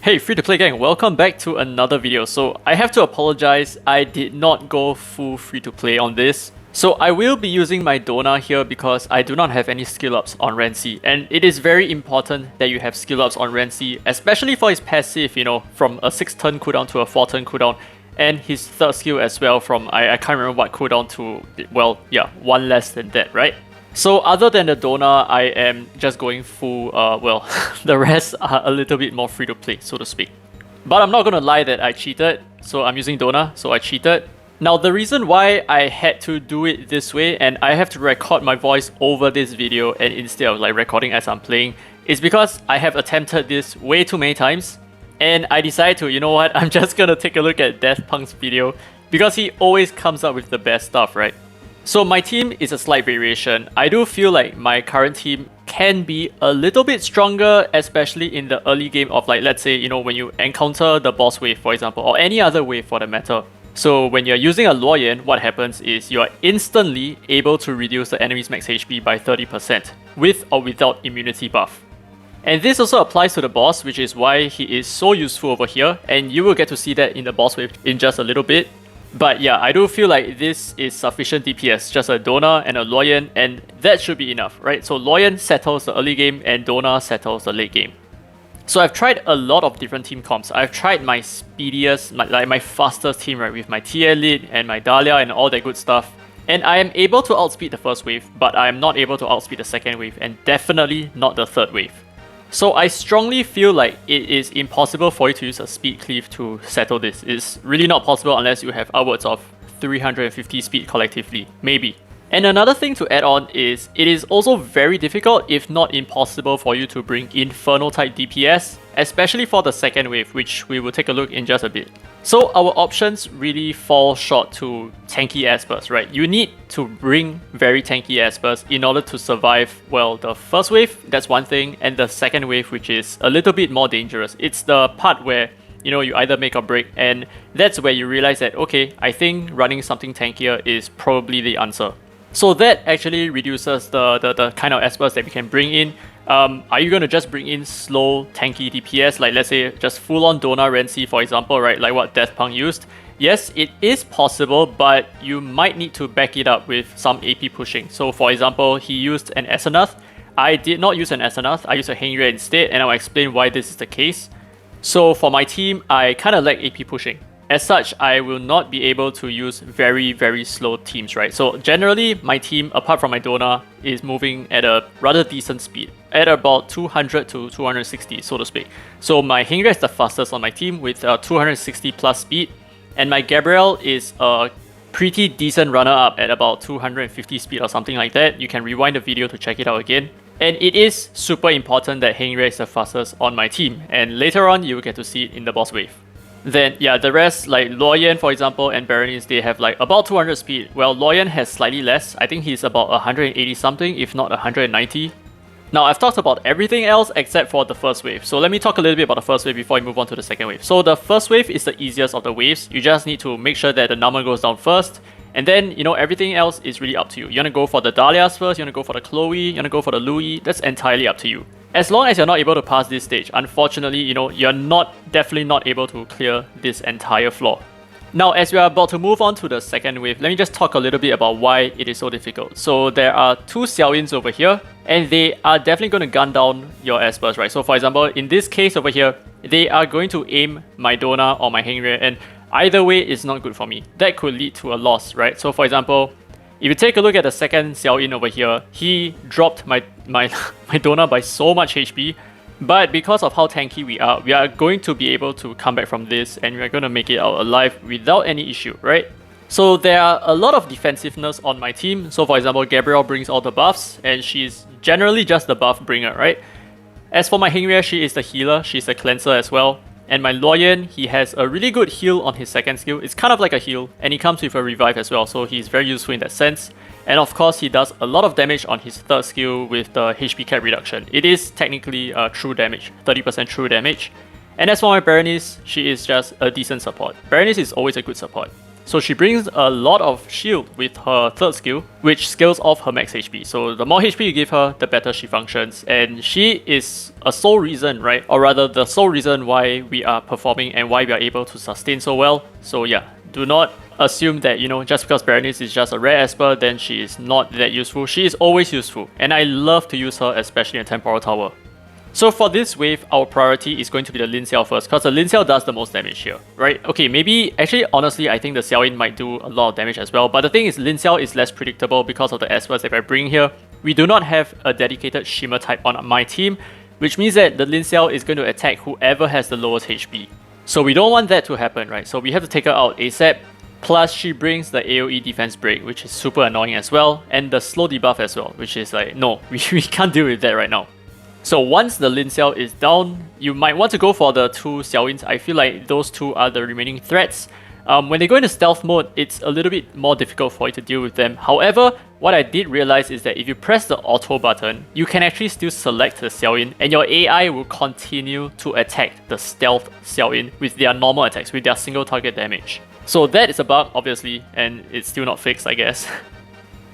Hey free to play gang, welcome back to another video. So I have to apologize, I did not go full free to play on this. So I will be using my Dona here because I do not have any skill ups on Renzi, and it is very important that you have skill ups on Renzi, especially for his passive, from a 6 turn cooldown to a 4 turn cooldown, and his third skill as well from, I can't remember what cooldown to, well yeah, one less than that, right? So other than the Dona, I am just going full, the rest are a little bit more free to play, so to speak. But I'm not gonna lie that I cheated, so I'm using Dona, so I cheated. Now the reason why I had to do it this way and I have to record my voice over this video and instead of like recording as I'm playing is because I have attempted this way too many times and I decided to, you know what, I'm just gonna take a look at Death Punk's video because he always comes up with the best stuff, right? So my team is a slight variation. I do feel like my current team can be a little bit stronger, especially in the early game of like, let's say, when you encounter the boss wave, for example, or any other wave for the matter. So when you're using a Luoyan, what happens is you're instantly able to reduce the enemy's max HP by 30%, with or without immunity buff. And this also applies to the boss, which is why he is so useful over here, and you will get to see that in the boss wave in just a little bit. But yeah, I do feel like this is sufficient DPS, just a Dona and a Luoyan, and that should be enough, right? So Luoyan settles the early game and Dona settles the late game. So I've tried a lot of different team comps. I've tried my speediest, my fastest team, right, with my T-Elite and my Dahlia and all that good stuff. And I am able to outspeed the first wave, but I am not able to outspeed the second wave, and definitely not the third wave. So I strongly feel like it is impossible for you to use a speed cleave to settle this. It's really not possible unless you have upwards of 350 speed collectively, maybe. And another thing to add on is it is also very difficult, if not impossible, for you to bring Inferno type DPS, especially for the second wave, which we will take a look in just a bit. So our options really fall short to tanky Espers, right? You need to bring very tanky Espers in order to survive, well, the first wave, that's one thing, and the second wave, which is a little bit more dangerous. It's the part where, you either make or break, and that's where you realize that, okay, I think running something tankier is probably the answer. So that actually reduces the kind of Espers that we can bring in. Are you going to just bring in slow, tanky DPS, like let's say just full-on Dona Renzi, for example, right, like what Death Punk used? Yes, it is possible, but you might need to back it up with some AP pushing. So for example, he used an Essenath. I did not use an Essenath, I used a Hengria instead, and I'll explain why this is the case. So for my team, I kind of lack AP pushing. As such, I will not be able to use very, very slow teams, right? So generally, my team, apart from my Dona, is moving at a rather decent speed, at about 200 to 260, so to speak. So my Hengria is the fastest on my team with 260 plus speed, and my Gabriel is a pretty decent runner-up at about 250 speed or something like that. You can rewind the video to check it out again. And it is super important that Hengria is the fastest on my team, and later on, you will get to see it in the boss wave. Then, yeah, the rest, like Luoyan, for example, and Berenice, they have like about 200 speed. Well, Luoyan has slightly less. I think he's about 180 something, if not 190. Now, I've talked about everything else except for the first wave. So let me talk a little bit about the first wave before we move on to the second wave. So the first wave is the easiest of the waves. You just need to make sure that the number goes down first. And then, everything else is really up to you. You want to go for the Dahlias first, you want to go for the Chloe, you want to go for the Louis. That's entirely up to you. As long as you're not able to pass this stage, unfortunately, you're definitely not able to clear this entire floor. Now, as we are about to move on to the second wave, let me just talk a little bit about why it is so difficult. So there are two Xiaoyins over here, and they are definitely going to gun down your Espers, right? So for example, in this case over here, they are going to aim my Dona or my Hengria, and either way is not good for me. That could lead to a loss, right? So for example, if you take a look at the second Xiaoyin over here, he dropped my Dona by so much HP, but because of how tanky we are going to be able to come back from this, and we're going to make it out alive without any issue, right? So there are a lot of defensiveness on my team. So for example, Gabrielle brings all the buffs, and she's generally just the buff bringer, right? As for my Hengria, she is the healer, she's a cleanser as well. And my Luoyan, he has a really good heal on his second skill. It's kind of like a heal, and he comes with a revive as well, so he's very useful in that sense. And of course, he does a lot of damage on his third skill with the HP cap reduction. It is technically true damage, 30% true damage. And as for my Berenice, she is just a decent support. Berenice is always a good support. So she brings a lot of shield with her third skill, which scales off her max HP. So the more HP you give her, the better she functions. And she is a sole reason, right? Or rather, the sole reason why we are performing and why we are able to sustain so well. So yeah, do not assume that, you know, just because Berenice is just a rare Esper, then she is not that useful. She is always useful. And I love to use her, especially in Temporal Tower. So for this wave, our priority is going to be the Lin Xiao first, because the Lin Xiao does the most damage here, right? Okay, maybe, actually, honestly, I think the Xiaoyin might do a lot of damage as well, but the thing is, Lin Xiao is less predictable because of the Espers that I bring here. We do not have a dedicated Shimmer type on my team, which means that the Lin Xiao is going to attack whoever has the lowest HP. So we don't want that to happen, right? So we have to take her out ASAP. Plus, she brings the AoE defense break, which is super annoying as well, and the slow debuff as well, which is like, no, we can't deal with that right now. So once the Lin Xiao is down, you might want to go for the two Xiaoyins. I feel like those two are the remaining threats. When they go into stealth mode, it's a little bit more difficult for you to deal with them. However, what I did realize is that if you press the auto button, you can actually still select the Xiaoyin and your AI will continue to attack the stealth Xiaoyin with their normal attacks, with their single target damage. So that is a bug, obviously, and it's still not fixed, I guess.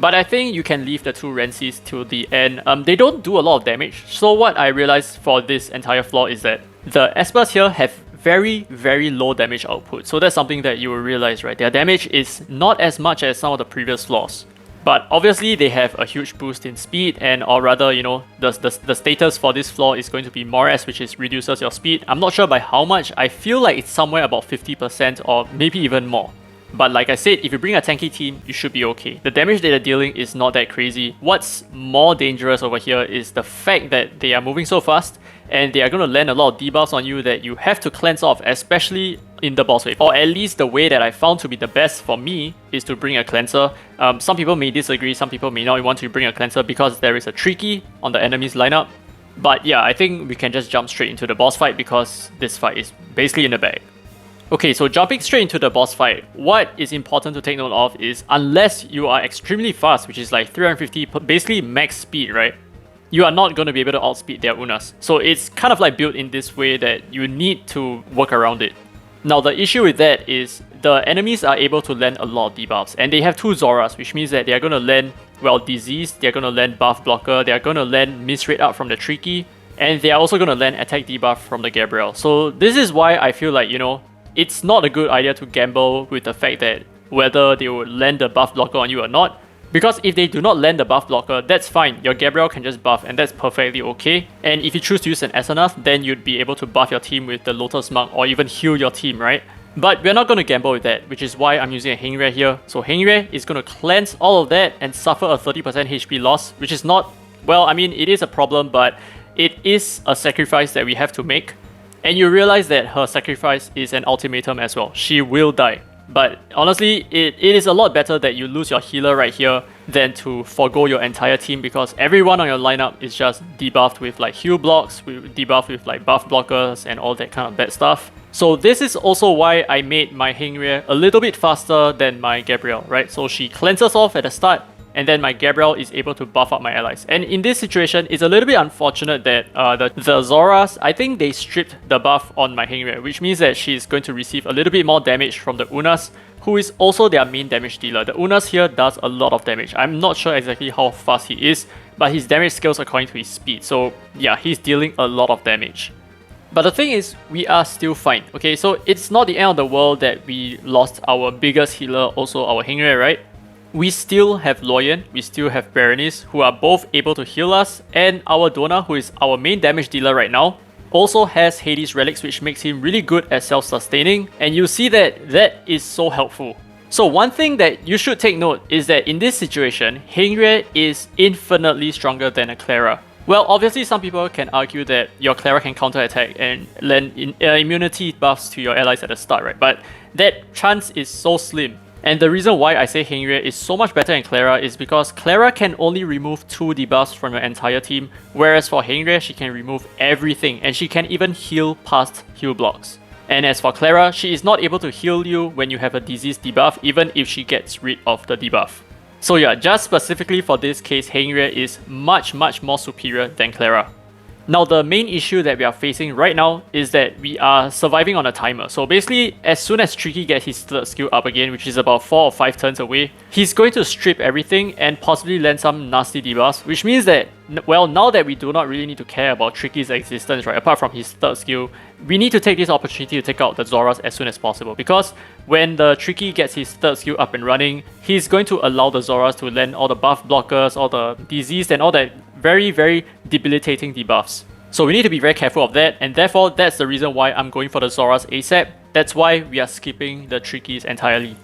But I think you can leave the two Rensis till the end. They don't do a lot of damage. So what I realized for this entire flaw is that the Espers here have very, very low damage output. So that's something that you will realize, right? Their damage is not as much as some of the previous flaws. But obviously they have a huge boost in speed, and or rather, you know, the status for this flaw is going to be Mores, which is reduces your speed. I'm not sure by how much. I feel like it's somewhere about 50% or maybe even more. But like I said, if you bring a tanky team, you should be okay. The damage that they're dealing is not that crazy. What's more dangerous over here is the fact that they are moving so fast and they are going to land a lot of debuffs on you that you have to cleanse off, especially in the boss wave. Or at least the way that I found to be the best for me is to bring a cleanser. Some people may disagree, some people may not want to bring a cleanser because there is a tricky on the enemy's lineup. But yeah, I think we can just jump straight into the boss fight because this fight is basically in the bag. Okay, so jumping straight into the boss fight, what is important to take note of is unless you are extremely fast, which is like 350, basically max speed, right? You are not going to be able to outspeed their Unas. So it's kind of like built in this way that you need to work around it. Now the issue with that is the enemies are able to land a lot of debuffs, and they have two Zoras, which means that they are going to land, well, Disease, they are going to land Buff Blocker, they are going to land Misrate Up from the Tricky, and they are also going to land Attack Debuff from the Gabriel. So this is why I feel like, you know, it's not a good idea to gamble with the fact that whether they will land the buff blocker on you or not. Because if they do not land the buff blocker, that's fine. Your Gabriel can just buff and that's perfectly okay. And if you choose to use an Asenath, then you'd be able to buff your team with the Lotus Mark or even heal your team, right? But we're not going to gamble with that, which is why I'm using a Hengrye here. So Hengrye is going to cleanse all of that and suffer a 30% HP loss, which is not, well, I mean, it is a problem, but it is a sacrifice that we have to make. And you realize that her sacrifice is an ultimatum as well. She will die. But honestly, it is a lot better that you lose your healer right here than to forgo your entire team, because everyone on your lineup is just debuffed with like heal blocks, debuffed with like buff blockers and all that kind of bad stuff. So this is also why I made my Hengrye a little bit faster than my Gabriel, right? So she cleanses off at the start, and then my Gabriel is able to buff up my allies. And in this situation, it's a little bit unfortunate that the Zoras, I think they stripped the buff on my Hengrye, which means that she's going to receive a little bit more damage from the Unas, who is also their main damage dealer. The Unas here does a lot of damage. I'm not sure exactly how fast he is, but his damage scales according to his speed. So yeah, he's dealing a lot of damage. But the thing is, we are still fine. Okay, so it's not the end of the world that we lost our biggest healer, also our Hengrye, right? We still have Loyan, we still have Berenice, who are both able to heal us, and our Dona, who is our main damage dealer right now, also has Hades Relics, which makes him really good at self-sustaining, and you see that that is so helpful. So one thing that you should take note is that in this situation, Hengrye is infinitely stronger than a Clara. Well, obviously some people can argue that your Clara can counterattack and lend immunity buffs to your allies at the start, right? But that chance is so slim. And the reason why I say Hengrye is so much better than Clara is because Clara can only remove 2 debuffs from your entire team, whereas for Hengrye, she can remove everything, and she can even heal past heal blocks. And as for Clara, she is not able to heal you when you have a disease debuff, even if she gets rid of the debuff. So yeah, just specifically for this case, Hengrye is much more superior than Clara. Now, the main issue that we are facing right now is that we are surviving on a timer. So basically, as soon as Tricky gets his third skill up again, which is about 4 or 5 turns away, he's going to strip everything and possibly land some nasty debuffs, which means that, well, now that we do not really need to care about Tricky's existence, right, apart from his third skill, we need to take this opportunity to take out the Zoras as soon as possible, because when the Tricky gets his third skill up and running, he's going to allow the Zoras to land all the buff blockers, all the disease, and all that very, very debilitating debuffs. So we need to be very careful of that, and therefore that's the reason why I'm going for the Zoras ASAP. That's why we are skipping the Trickies entirely.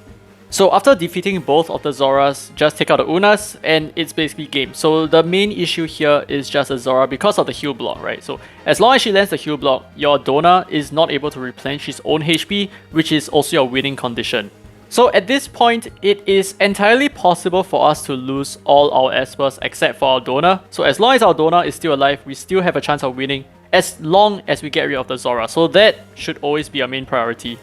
So after defeating both of the Zoras, just take out the Unas and it's basically game. So the main issue here is just a Zora because of the heal block, right? So as long as she lands the heal block, your Dona is not able to replenish his own HP, which is also your winning condition. So at this point, it is entirely possible for us to lose all our Espers except for our Dona. So as long as our Dona is still alive, we still have a chance of winning as long as we get rid of the Zora. So that should always be our main priority.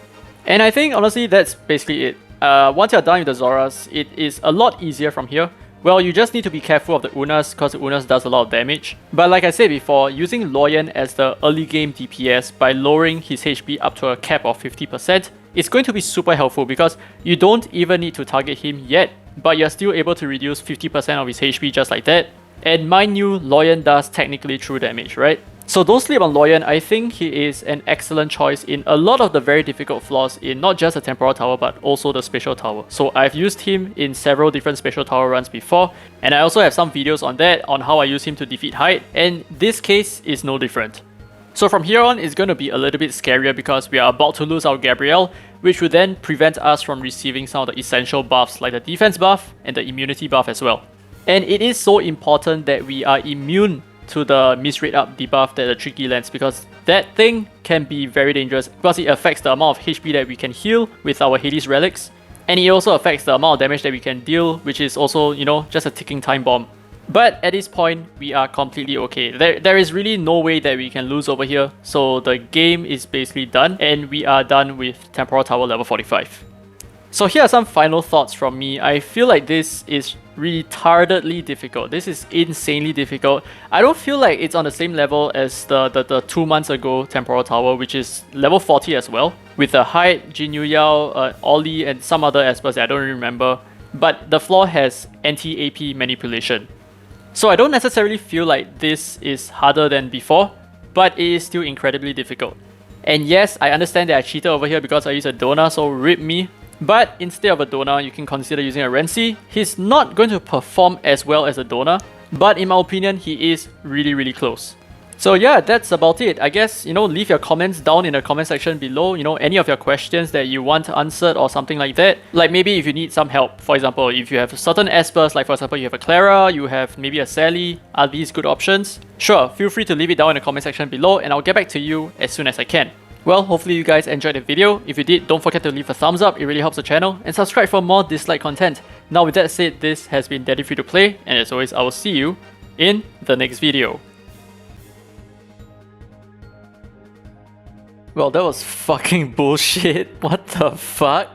And I think honestly that's basically it. Once you're done with the Zoras, it is a lot easier from here. Well, you just need to be careful of the Unas because the Unas does a lot of damage. But like I said before, using Loyan as the early game DPS by lowering his HP up to a cap of 50%, it's going to be super helpful because you don't even need to target him yet, but you're still able to reduce 50% of his HP just like that. And mind you, Loyan does technically true damage, right? So don't sleep on Loyan. I think he is an excellent choice in a lot of the very difficult floors in not just the Temporal Tower but also the Spatial Tower. So I've used him in several different Spatial Tower runs before, and I also have some videos on that, on how I use him to defeat Hyde, and this case is no different. So from here on, it's going to be a little bit scarier because we are about to lose our Gabrielle, which will then prevent us from receiving some of the essential buffs like the defense buff and the immunity buff as well. And it is so important that we are immune to the misread up debuff that the Tricky lands, because that thing can be very dangerous because it affects the amount of HP that we can heal with our Hades relics, and it also affects the amount of damage that we can deal, which is also, you know, just a ticking time bomb. But at this point, we are completely okay. There is really no way that we can lose over here, so the game is basically done, and we are done with Temporal Tower level 45. So here are some final thoughts from me. I feel like this is retardedly difficult. This is insanely difficult. I don't feel like it's on the same level as the 2 months ago Temporal Tower, which is level 40 as well, with a Hyde, Jin Yu Yao, Ollie, and some other Espers that I don't remember. But the floor has anti-AP manipulation. So I don't necessarily feel like this is harder than before, but it is still incredibly difficult. And yes, I understand that I cheated over here because I used a Dona, so rip me. But instead of a Dona, you can consider using a Renzi. He's not going to perform as well as a Dona, but in my opinion, he is really close. So yeah, that's about it. I guess, you know, leave your comments down in the comment section below, you know, any of your questions that you want answered or something like that. Like maybe if you need some help, for example, if you have certain Espers, like for example, you have a Clara, you have maybe a Sally, are these good options? Sure, feel free to leave it down in the comment section below and I'll get back to you as soon as I can. Well, hopefully you guys enjoyed the video. If you did, don't forget to leave a thumbs up, it really helps the channel, and subscribe for more Dislyte content. Now with that said, this has been Daddy Free to Play, and as always, I will see you in the next video. Well, that was fucking bullshit. What the fuck?